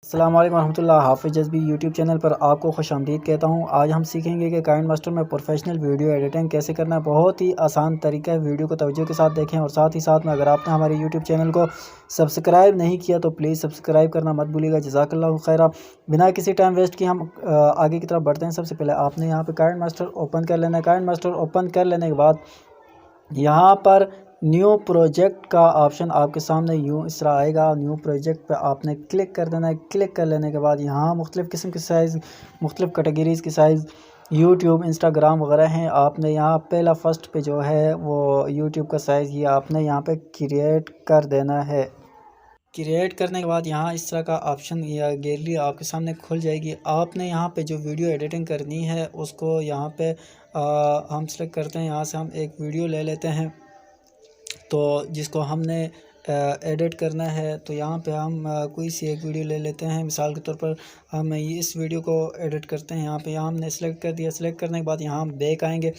अस्सलाम वालेकुम रहमतुल्लाह हाफ़िज़ जज़्बी यूट्यूब चैनल पर आपको खुशामदीद कहता हूँ। आज हम सीखेंगे कि काइनमास्टर में प्रोफेशनल वीडियो एडिटिंग कैसे करना है। बहुत ही आसान तरीका है। वीडियो को तवज्जो के साथ देखें और साथ ही साथ में अगर आपने हमारे यूट्यूब चैनल को सब्सक्राइब नहीं किया तो प्लीज़ सब्सक्राइब करना मत भूलिएगा। जज़ाकल्लाहु खैरा। बिना किसी टाइम वेस्ट किए हम आगे की तरफ बढ़ते हैं। सबसे पहले आपने यहाँ पर काइनमास्टर ओपन कर लेना है। काइनमास्टर ओपन कर लेने के बाद यहाँ पर न्यू प्रोजेक्ट का ऑप्शन आपके सामने यूँ इस तरह आएगा। न्यू प्रोजेक्ट पे आपने क्लिक कर देना है। क्लिक कर लेने के बाद यहाँ मुख्तलिफ़ किस्म के साइज़, मुख्तलिफ़ कैटेगरीज़ की साइज़ यूट्यूब, इंस्टाग्राम वगैरह हैं। आपने यहाँ पहला फ़र्स्ट पे जो है वो यूट्यूब का साइज़ ये आपने यहाँ पे क्रिएट कर देना है। क्रिएट करने के बाद यहाँ इस तरह का ऑप्शन या गैलरी आपके सामने खुल जाएगी। आपने यहाँ पे जो वीडियो एडिटिंग करनी है उसको यहाँ पे हम सेलेक्ट करते हैं। यहाँ से हम एक वीडियो ले लेते हैं तो जिसको हमने एडिट करना है। तो यहाँ पे हम कोई सी एक वीडियो ले लेते हैं। मिसाल के तौर पर हम इस वीडियो को एडिट करते हैं। यहाँ हमने सेलेक्ट कर दिया। सेलेक्ट करने के बाद यहाँ हम बैक आएंगे।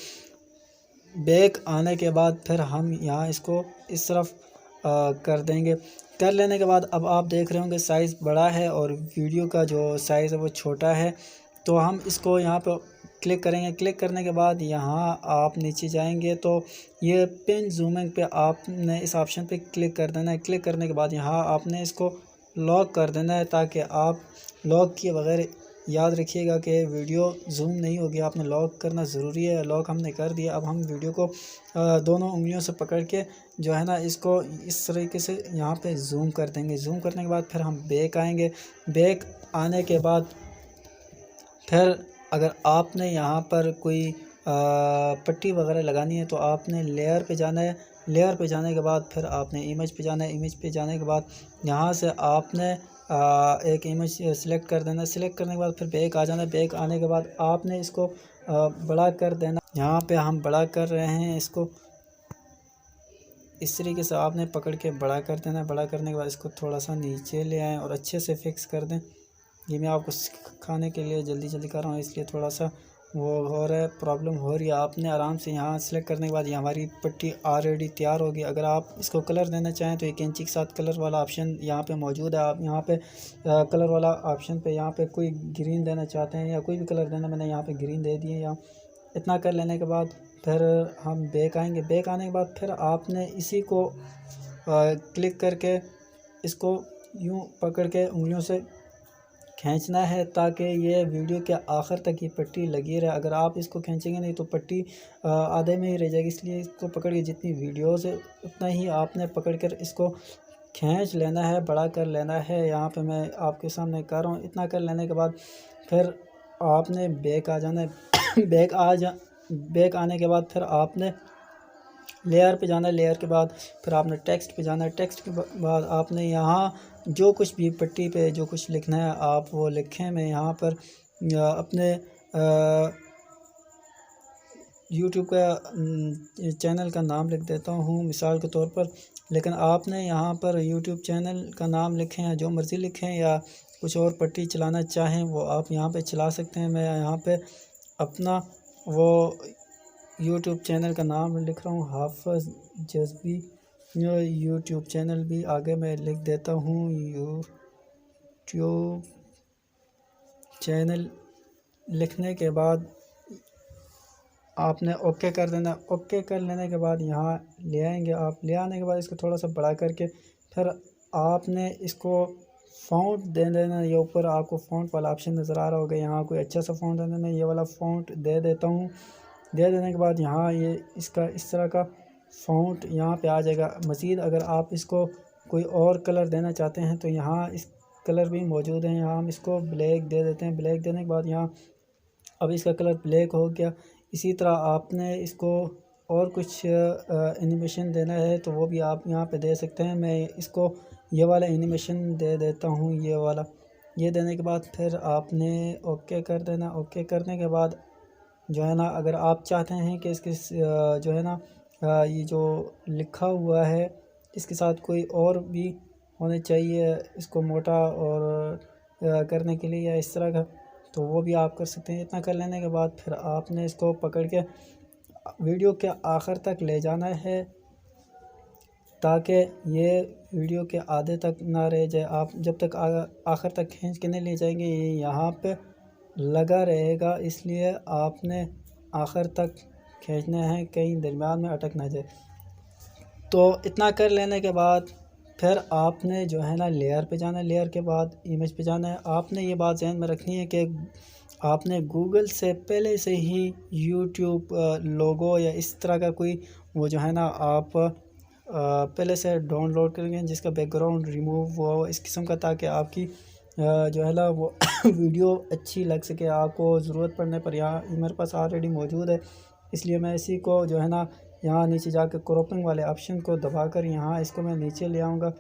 बैक आने के बाद फिर हम यहाँ इसको इस तरफ कर देंगे। कर लेने के बाद अब आप देख रहे होंगे साइज़ बड़ा है और वीडियो का जो साइज़ है वो छोटा है। तो हम इसको यहाँ पर क्लिक करेंगे। क्लिक करने के बाद यहाँ आप नीचे जाएंगे तो ये पिन जूमिंग पे आपने इस ऑप्शन पे क्लिक कर देना है। क्लिक करने के बाद यहाँ आपने इसको लॉक कर देना है ताकि आप लॉक किए बगैर याद रखिएगा कि वीडियो जूम नहीं होगी। आपने लॉक करना ज़रूरी है। लॉक हमने कर दिया। अब हम वीडियो को दोनों उंगलियों से पकड़ के जो है ना इसको इस तरीके से यहाँ पे जूम कर देंगे। जूम करने के बाद फिर हम बैक आएंगे। बैक आने के बाद फिर अगर आपने यहाँ पर कोई पट्टी वगैरह लगानी है तो आपने लेयर पे जाना है। लेयर पे जाने के बाद फिर आपने इमेज पे जाना है। इमेज पे जाने के बाद यहाँ से आपने एक इमेज सेलेक्ट कर देना है। सेलेक्ट करने के बाद फिर बैक आ जाना है। बैक आने के बाद आपने इसको बड़ा कर देना। यहाँ पे हम बड़ा कर रहे हैं इसको इस तरीके से आपने पकड़ के बड़ा कर देना है। बड़ा करने के बाद इसको थोड़ा सा नीचे ले आएँ और अच्छे से फिक्स कर दें। ये मैं आपको सिखाने के लिए जल्दी जल्दी कर रहा हूँ इसलिए थोड़ा सा वो हो रहा है, प्रॉब्लम हो रही है। आपने आराम से यहाँ सेलेक्ट करने के बाद ये हमारी पट्टी ऑलरेडी तैयार होगी। अगर आप इसको कलर देना चाहें तो एक कैंची के साथ कलर वाला ऑप्शन यहाँ पे मौजूद है। आप यहाँ पे कलर वाला ऑप्शन पे यहाँ पे कोई ग्रीन देना चाहते हैं या कोई भी कलर देना, मैंने यहाँ पे ग्रीन दे दिए। यहाँ इतना कर लेने के बाद फिर हम बैक आएंगे। बैक आने के बाद फिर आपने इसी को क्लिक करके इसको यूँ पकड़ के उंगलियों से खींचना है ताकि ये वीडियो के आखिर तक ये पट्टी लगी रहे। अगर आप इसको खींचेंगे नहीं तो पट्टी आधे में ही रह जाएगी। इसलिए इसको पकड़ के जितनी वीडियोस है उतना ही आपने पकड़ कर इसको खींच लेना है, बड़ा कर लेना है। यहाँ पे मैं आपके सामने कर रहा हूँ। इतना कर लेने के बाद फिर आपने बैक आ जाना है। बैक आने के बाद फिर आपने लेयर पे जाना है। लेयर के बाद फिर आपने टेक्स्ट पे जाना है। टेक्स्ट के बाद आपने यहाँ जो कुछ भी पट्टी पे जो कुछ लिखना है आप वो लिखें। मैं यहाँ पर अपने यूट्यूब का चैनल का नाम लिख देता हूँ मिसाल के तौर पर। लेकिन आपने यहाँ पर यूट्यूब चैनल का नाम लिखें या जो मर्ज़ी लिखें या कुछ और पट्टी चलाना चाहें वो आप यहाँ पे चला सकते हैं। मैं यहाँ पे अपना वो यूट्यूब चैनल का नाम लिख रहा हूँ, हाफ़िज़ जज़्बी यूट्यूब चैनल भी आगे मैं लिख देता हूँ। यूट्यूब चैनल लिखने के बाद आपने ओके कर देना। ओके कर लेने के बाद यहाँ ले आएंगे। आप ले आने के बाद इसको थोड़ा सा बड़ा करके फिर आपने इसको फ़ॉन्ट दे देना। ये ऊपर आपको फ़ॉन्ट वाला ऑप्शन नज़र आ रहा होगा। यहाँ कोई अच्छा सा फ़ॉन्ट देना, मैं ये वाला फ़ॉन्ट दे देता हूँ। दे देने के बाद यहाँ ये इसका इस तरह का फ़ॉन्ट यहाँ पे आ जाएगा। मज़ीद अगर आप इसको कोई और कलर देना चाहते हैं तो यहाँ इस कलर भी मौजूद हैं। यहाँ हम इसको ब्लैक दे देते हैं। ब्लैक देने के बाद यहाँ अब इसका कलर ब्लैक हो गया। इसी तरह आपने इसको और कुछ एनिमेशन देना है तो वो भी आप यहाँ पे दे सकते हैं। मैं इसको ये वाला एनिमेशन दे देता हूँ, ये वाला। ये देने के बाद फिर आपने ओके कर देना। ओके करने के बाद जो है ना अगर आप चाहते हैं कि इसके जो है ना ये जो लिखा हुआ है इसके साथ कोई और भी होने चाहिए इसको मोटा और करने के लिए या इस तरह का, तो वो भी आप कर सकते हैं। इतना कर लेने के बाद फिर आपने इसको पकड़ के वीडियो के आखिर तक ले जाना है। ताकि ये वीडियो के आधे तक ना रह जाए। आप जब तक आखिर तक खींच के नहीं ले जाएंगे ये यहाँ पे लगा रहेगा, इसलिए आपने आखिर तक खींचना है, कहीं दरम्यान में अटक ना जाए। तो इतना कर लेने के बाद फिर आपने जो है ना लेयर पे जाना है, लेयर के बाद इमेज पे जाना है। आपने ये बात ध्यान में रखनी है कि आपने गूगल से पहले से ही यूट्यूब लोगो या इस तरह का कोई वो जो है ना आप पहले से डाउनलोड करेंगे जिसका बैकग्राउंड रिमूव हो इस किस्म का, ताकि आपकी जो है ना वो वीडियो अच्छी लग सके। आपको ज़रूरत पड़ने पर यहाँ मेरे पास ऑलरेडी मौजूद है, इसलिए मैं इसी को जो है ना यहाँ नीचे जाकर क्रॉपिंग वाले ऑप्शन को दबाकर यहाँ इसको मैं नीचे ले आऊँगा।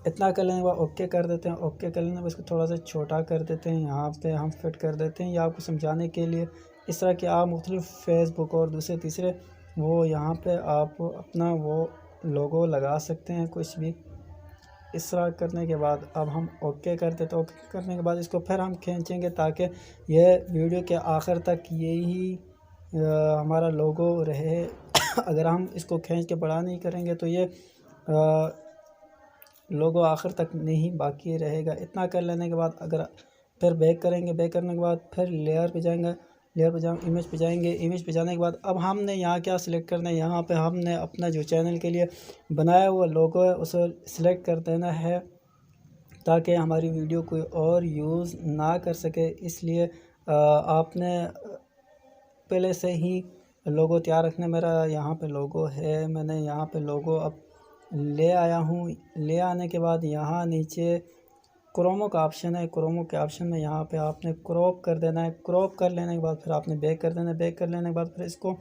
इतना कर लेने के बाद ओके कर देते हैं। ओके कर लेने के बाद इसको थोड़ा सा छोटा कर देते हैं, यहाँ पे हम फिट कर देते हैं। ये आपको समझाने के लिए इस तरह के आप मुख्तलिफ फेसबुक और दूसरे तीसरे वो यहाँ पे आप अपना वो लोगो लगा सकते हैं कुछ भी। इस तरह करने के बाद अब हम ओके कर देते हैं। ओके करने के बाद इसको फिर हम खींचेंगे ताकि ये वीडियो के आखिर तक यही हमारा लोगो रहे। अगर हम इसको खींच के बड़ा नहीं करेंगे तो ये लोगो आखिर तक नहीं बाकी रहेगा। इतना कर लेने के बाद अगर फिर बैक करेंगे, बैक करने के बाद फिर लेयर पे जाएंगे, लेयर पे जाएंगे, इमेज पे जाएंगे। इमेज पे जाने के बाद अब हमने यहाँ क्या सिलेक्ट करना है, यहाँ पे हमने अपना जो चैनल के लिए बनाया हुआ लोगो है उसे सिलेक्ट कर देना है ताकि हमारी वीडियो कोई और यूज़ ना कर सके। इसलिए आपने पहले से ही लोगो तैयार रखना। मेरा यहाँ पे लोगो है, मैंने यहाँ पे लोगो अब ले आया हूँ। ले आने के बाद यहाँ नीचे क्रोमो का ऑप्शन है, क्रोमो के ऑप्शन में यहाँ पे आपने क्रॉप कर देना है। क्रॉप कर लेने के बाद फिर आपने बैक कर देना है। बैक कर लेने के बाद फिर इसको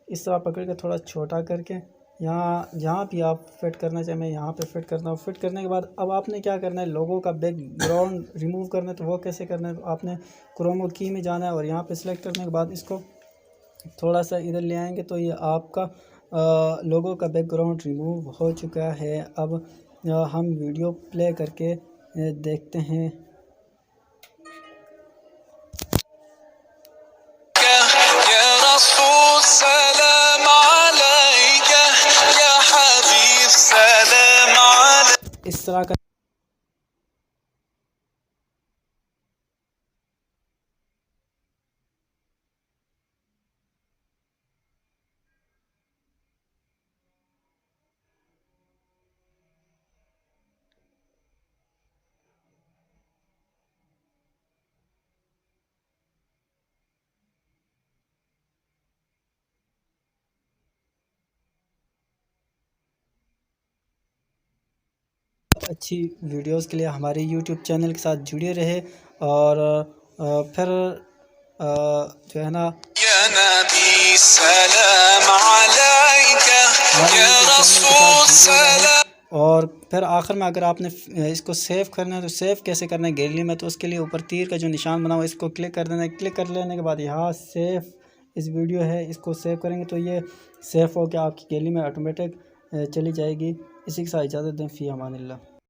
इस तरह पकड़ के थोड़ा छोटा करके यहाँ जहाँ भी आप फिट करना चाहिए मैं यहाँ पे फिट करता हूँ। फिट करने के बाद अब आपने क्या करना है, लोगों का बैकग्राउंड रिमूव करना है। तो वो कैसे करना है, तो आपने क्रोमो की में जाना है और यहाँ पे सिलेक्ट करने के बाद इसको थोड़ा सा इधर ले आएंगे तो ये आपका लोगों का बैकग्राउंड रिमूव हो चुका है। अब हम वीडियो प्ले करके देखते हैं। इस तरह का अच्छी वीडियोस के लिए हमारे YouTube चैनल के साथ जुड़े रहे और फिर जो है ना और फिर आखिर में अगर आपने इसको सेव करना है तो सेव कैसे करना है गैलरी में, तो उसके लिए ऊपर तीर का जो निशान बना हुआ है इसको क्लिक कर देना है। क्लिक कर लेने के बाद यहाँ सेव इस वीडियो है, इसको सेव करेंगे तो ये सेव हो के आपकी गैलरी में ऑटोमेटिक चली जाएगी। इसी के साथ इजाज़त दें, फ़ी अमानिल्लाह।